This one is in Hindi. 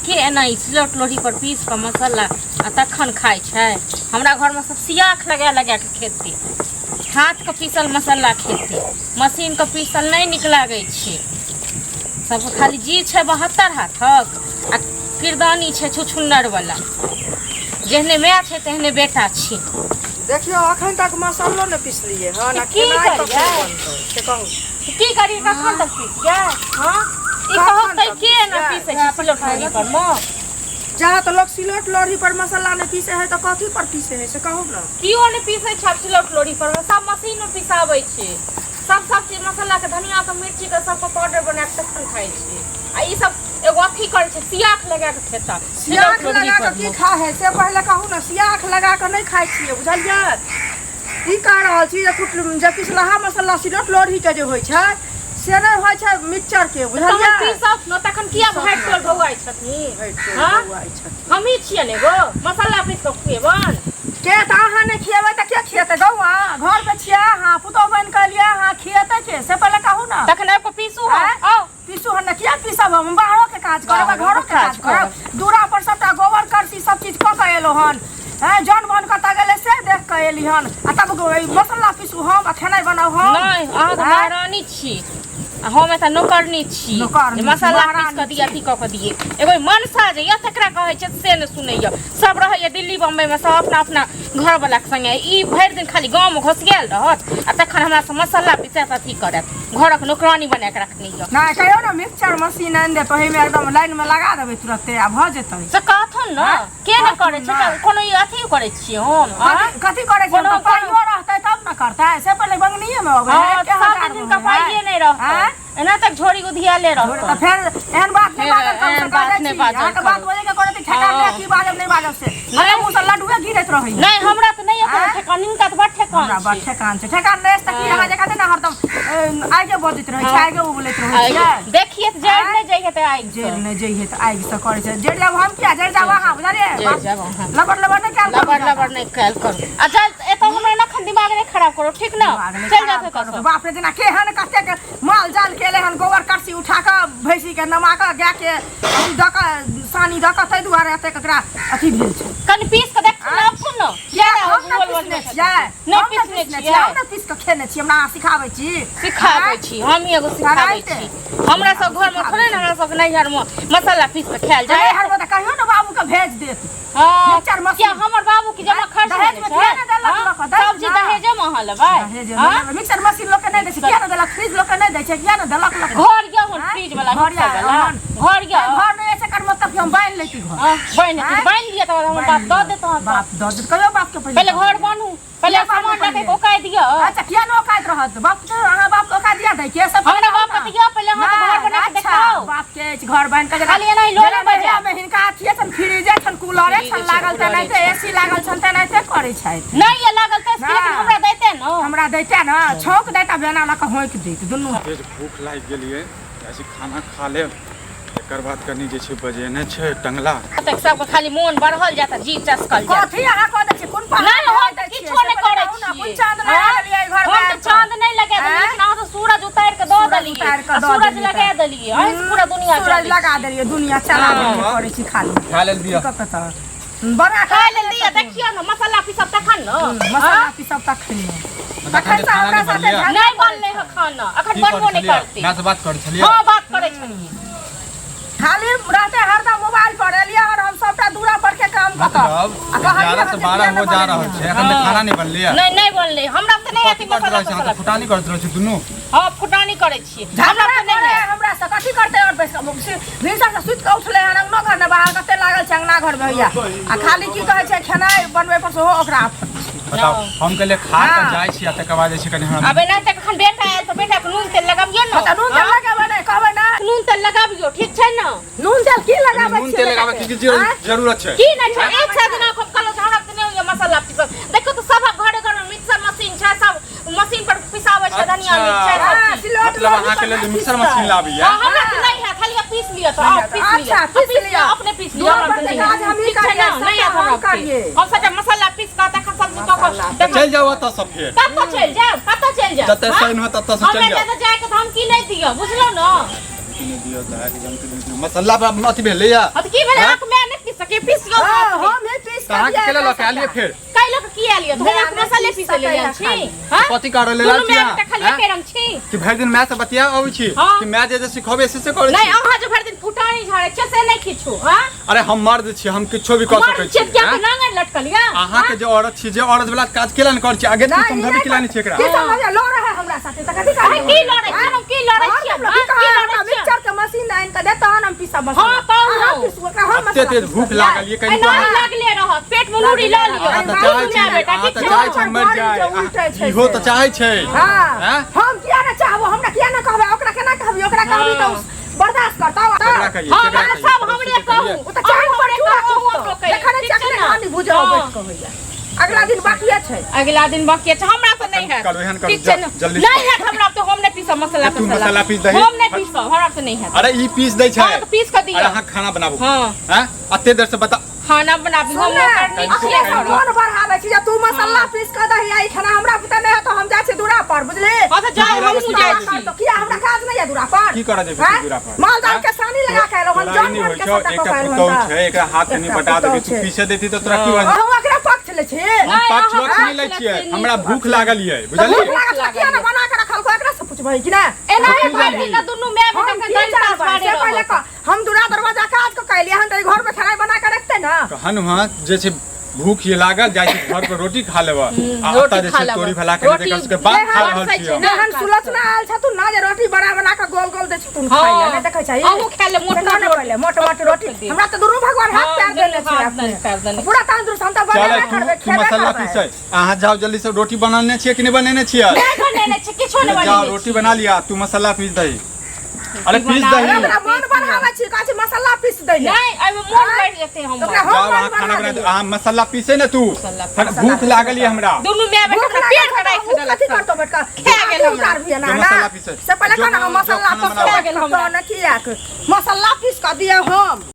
के नहीं सिलौट लोढ़ी पर पीस के मसाला आ तखन खाइ छै। हमरा घर में सब सियाख लगा के खेती, हाथ के पीसल मसाला खेती, मशीन के पीसल नहीं नीक लागे छै। सबके खाली जी छै 72 हाथक आ किरदानी छै छुछुन्नर वाला। जेहने माय छै तेहने बेटा छी। देखियो अखन तक मसालो ने पिसलिए हां ना की करी कखन तक पीसिए। हां ई कहतै के ना पीसे छै सिलौट लोढ़ी पर में। जहाँ तो लोग सिलौट लोढ़ी पर मसाला ने पीसे है तो कथी पर पीसे है से कहू ना। कियो ने पीसे छै सिलौट लोढ़ी पर, सब मशीन में पिसाबै छै। सब चीज मसाला के धनिया के मिर्ची के सब पाउडर बना के तखन खाइ छै। आ ई सब एगो अथी करे छै सियाख लगा के खेता। सियाख लगा के की खा है से पहले कहू ना। सियाख लगा के नहीं खाइ छियै बुझलियै। ई कह रहल छी जे पिसलाहा मसाला सिलौट लोढ़ी के जे होइ छै से नहीं होइ छै मिक्सचर के बुझलियै। पीसत न तखन किया भाइट तोड़ भौआइ छथिन। हां हम ही छियै ने गो मसाला पीस के खुएबन के त अहाँ नहीं खिएबै त के खिएतै गौआ। घर पे छियै अहाँ पुतौ बन के लिए अहाँ खिएतै के से पहले कहू ना। तखन आब पीसू आओ पीसू हम किया पीसब। हम बाहरो के काज करब घरो के काज करब। दूरा पर सबटा गोबर करसी सब चीज क के एलो हन। जन बन के तगले से देख के एली हन आ तब मसाला पीसू हम आ खेनाइ बनाऊ हम। नहीं अहाँ त महारानी छी, हम एत नौकरनी छी। मसाला पीस के दिया अथी क के दिए। एगो मनसा जे या तकरा कहै छै से न सुनैया। सब रहैया दिल्ली बम्बई में सब अपना अपना घर वाला के संगे। ई भरि दिन खाली गांव में घोसियाल रहत आ तखन हमरा से मसाला पीसत अथी करत। घरक नौकरानी बना के रखनी य। ना कहियो ना मिक्सचर मशीन आनि दे तो में एकदम लाइन में लगा देबै तुरंते आ भ जेतै। से कहथुन न के न करे छै कोनो ई अथी करे छियै हम। कथी करे छै तो पाइयो रहतै तब न करतै। से पहले बंगनिये में अबै है के सब दिन का पाइए नहीं रहतै। एना तक झोरी उधियाले रहत त फिर एहन बात नहीं बाजल कम से बात नहीं बाजल के बात बोले के करत ठेका ले की बाजल नहीं बाजल से अरे मुंह से लड्डुए गिरत रहै। नहीं हमरा त नहीं अपन ठेका निनका त बड़ ठेकान हमरा बड़ ठेकान छै। ठेकान नहीं त की हमरा जे कहते ना हरदम आगे बजत रहै छै आगे बोलत रहै छै। देखिए त जेड़ नहीं जइहे त आइ जेड़ नहीं जइहे त आइ से करे छै। जेड़ जब हम किया जेड़ जाब हां बुझलिए लबर लबर नहीं कैल लबर नहीं कैल करू। अच्छा एतो हमरा नखन दिमाग नहीं खराब करो ठीक ना। चल जाते करो बाप रे जना केहन कते के माल जाल केले हन गोबर करसी उठा के भैंसी के नमा के गाय के द के सानी द के तै दुआरे एते ककरा अथी भेल छै। कनि पीस के देख ना अपन न क्या हम न पीसने छियै नहीं पीसने छियै हम न पीस के खेने छी। हमरा सिखाबै छी सिखाबै छी हम एगो सिखाबै छी। हमरा सब घर में थोड़े ना हमरा सब नैहर में मसाला पीस के खायल जाय। नैहर में त कहियो न बाबू के भेज देत। हां मिक्सचर मशीन क्या हमर बाबू के जमा खर्च दहेज में किया न देलक सब चीज दहेजे में ह लेबै। मिक्सचर मशीन लोग के नहीं दै छै किया न देलक। फ्रिज लोग के नहीं दै छै किया न देलक। घर गया हन फ्रिज वाला मिक्सर वाला घर गया घर नहीं ऐसे कर मतलब कि हम बांध लेती घर बांध लिया तो हम बाप दे देता हूं। बाप दे दे कहियो बाप के पहले घर बनू पहले सामान रखे ओकाय दिया। अच्छा किया न ओकायत रहत बाप तो अहाँ बाप ओका दिया दे के सब हमरा बाप के दिया पहले हम घर बना के दिखाओ। बाप के घर बन के खाली नहीं लोला बजा में हिनका अथिए छन फ्रिज छन कूलर छन लागल त नहीं त एसी लागल छन त नहीं त करे छै। नहीं ये लागल त लेकिन हमरा देते न हमरा देते न छौक देता बना ला के होइक देत दुनु। भूख लाग गेलिए ऐसे खाना खा ले एकर बाद कनी जे छै बजेने छै टंगला तक सब खाली मन बढ़ल जाता जी चस्कल जा। कथि अहाँ कह दै छी कोन पा नहीं हो त किछो नहीं करे छी। कोन चांद लगा देलिए घर में। हम त चांद नहीं लगा देलिए लेकिन अहाँ तो सूरज उतार के द देलिए। सूरज लगा देलिए पूरा दुनिया सूरज लगा देलिए दुनिया चला देलिए करे छी खाली खा ले दिया बना खा ले दिया। देखियो न मसाला पीसब तखन न मसाला पीसब तखन तखन से हमरा साथे नहीं बनले ह खाना अखन बनबो नहीं करते। ना से बात कर छलिए हां बात करे छलिए खाली रहते हरदम मोबाइल पर एलिया और हम सबटा दूरा पर के काम करब। मतलब 11 से 12 हो जा रहल छै एखन तक खाना नहीं बनलिए। नहीं बनले हमरा त नहीं आती मसाला फुटानी करत रहै छै दुनु। हां फुटानी करे छी हमरा त नहीं है हमरा से कथि करते और भीसा से सुत के उठले हन अंगना घर में बाहर कते लागल छै अंगना घर में भैया आ खाली की कहै छै खेनाइ बनबै पर से हो ओकरा बताओ हम के लिए खा के जाय छी त के बाद जे छै कनी हम अबे ना त एखन बेटा आयल त बेटा के नून तेल लगाबियो न त नून तेल लगाबै नै कहबै ना नून तेल लगाबियो ठीक छै न। नून तेल की लगाबै नून तेल लगाबै की जरूरत छै की नहीं छै एक साथ ना खूब कलो हमरा त नहीं हो मसाला पीस देखो तो सब घरे घर में मिक्सर मशीन छै सब मशीन पर पिसाबै छै धनिया मिर्च छै मतलब अहाँ के लिए मिक्सर मशीन लाबिए। हमरा त नहीं है खाली पीस लियो तो पीस लियो अपने पीस लियो आज हम ही करिए नहीं हम करिए हम सच्चा मसाला पीस का तखन सब्जी तो चल जाओ त सब फिर कत चल जा जते सैन हो तत से चल जाओ। हमरा जाके धमकी नहीं दियो बुझलो न किने दियो दाय एकदम मसाला अथी भेलै या अब की भेलै आंख में नहीं पीस सके पीसियो हम ही पीस कहां के केला लका लिए फिर काई लोग की आलियो तो हम मसाले पीस ले लिया छी हां कथि कर लेला छी मैं खाली के रंग छी कि भरि दिन मैं से बतिया आबै छी कि मैं जे सिखाबे से करै छी नहीं अहाँ जो भरि दिन फुटानी झाड़े छ से नहीं खिछु हां अरे हम मर्द छी हम किछो भी कर सकै छी क्या के नांगर लटकलिया अहाँ के जो औरत छी जे औरत वाला काज केला न कर छी आगे तू समझबे केला नहीं छी एकरा की समझ लो रहा हमरा साथे त कथि कर की लड़ै छी हम की लड़ै छी हम मिक्सचर के मशीन आइन के देता हम पीसा मसाला हां कहू पीस ओकरा हम एते तेज भूख लागल ये कहीं नहीं लागले रह पेट में मुड़ी ल लियो त चाहै छै मर जाय इहो त चाहै छै हां हम किया न चाहबो हमरा किया न कहबे ओकरा केना कहबी ओकरा कहबी त बर्दाश्त करता केकरा कहिए हां सब हमरे कहू ओ त चाहे पड़े देखने चखने हानि बुझाओ बैठ कहैया अगला दिन बाकी छै अगला दिन बाकी छै हमरा तो नहीं है कल एहन कर जल्दी नहीं है हमरा तो हम नहीं पीसा मसाला तू मसाला पीस दही हम नहीं पीसा हमरा तो नहीं है अरे ई पीस दै छै हां तो पीस कर दियो अरे हां खाना बनाबू हां हैं अत्ते देर से बता खाना बनाबी हम कर नहीं अखले मन बढ़ावे छी तू मसाला पीस के दही आई खाना हमरा पता नहीं है तो हम जाय छी दूरा पर बुझले हां तो जाओ हम जाय छी तो किया हमरा काज नहीं है दूरा पर की करा देबे दूरा पर माल दाल के सानी लगा के हम जान नहीं के हो सटा एकटा को पुतौ छै एकरा हाथ से नहीं बटा देबे तू पीछे देती तो तोरा की हो हम एकरा पक्ष ले छी हम पक्ष वक्त नहीं लै छियै हमरा भूख लागल ये बुझलियै भूख लागल त किया न बना के रखल को एकरा से पूछबै कि ना एना ही बाटी ना दुनु मैं बेटा के दल पास मारे पहले का हम दूरा दरवाजा काज को कैली हन त घर में खाना बना के रखते ना कहन वहां जे छै भूख ये लागल जाय छी घर पर रोटी खा लेबा आ ओता जे छै तोरी भला के देख उसके बाद खा रहल छियै एहन सुलचना आयल छ तू ना जे रोटी बना के गोल गोल दे छ तू खाइ ले नहीं देखै छै हमहु खा ले मोट मोट रोटी हमरा त दुनु भगवान हाथ पैर देले छै पूरा तंदुरुस्त हम त बना करबे तू मसाला पीसै अहाँ जाओ जल्दी से रोटी बनाने छियै कि नहीं बनाने छियै नहीं बनेने छ किछो नहीं बनेने जाओ रोटी बना लिया तू मसाला पीस दही अरे पीस दही हमरा मन बढ़ावे छी काची मसाला पीस दै ले नहीं अब मोन बैठ जेते हम जाओ वहां खाना बना दे आ मसाला पीसे ना तू भूख लागल ये हमरा दुनु मैं बेटा पेट के राख देला कथि करतो बेटा खा गेल हमरा मसाला पीस से पहले का मसाला पीस के गेल हमरा न किया मसाला पीस के दिए हम